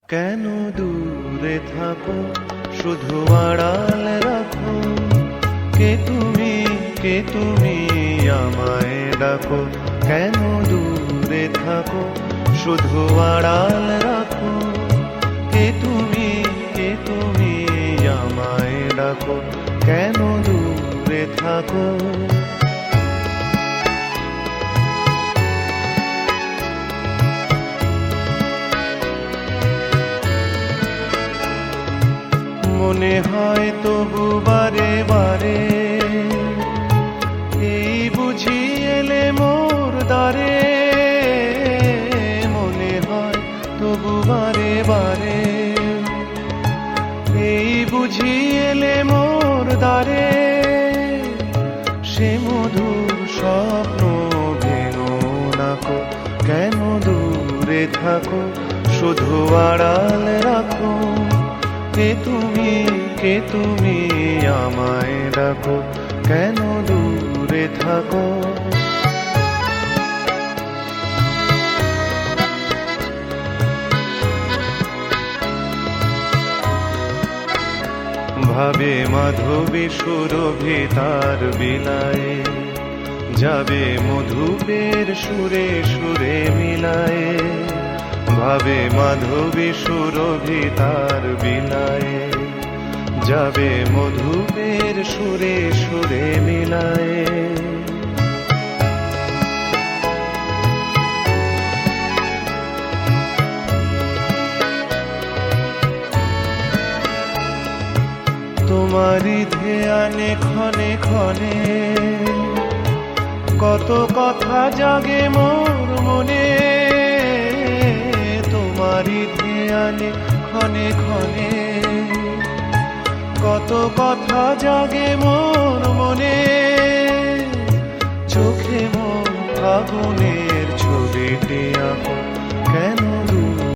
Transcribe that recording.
কেন দূরে থাকো, শুধু আড়াল রাখো। কে তুমি আমায় ডাকো। কেন দূরে থাকো, শুধু আড়াল রাখো। কে তুমি আমায় ডাকো। কেন দূরে থাকো। মনে হয় তবু বারে বারে, এই বুঝি এলে মোর দ্বারে। মনে হয় তবু বারে বারে, এই বুঝি এলে মোর দ্বারে। সে মধুর স্বপ্ন ভেঙো নাকো। কেন দূরে থাকো, শুধু আড়াল রাখো। কে তুমি আমায় ডাকো। কেন দূরে থাকো। ভাবে মাধবী সুরভি তার বিলায়ে, যাবে মধুপের সুরে সুরে মিলায়ে। ভাবে মাধবী সুরভি তার বিলায়ে, যাবে মধুপের সুরে সুরে মিলায়ে। তোমারি ধ্যানে ক্ষণে ক্ষণে, কত কথা জাগে মোর মনে। তোমারি ধ্যানে ক্ষণে ক্ষণে, কত কথা জাগে মোর মনে। চোখে মোর আগুনের ছবিটি আঁকো। কেন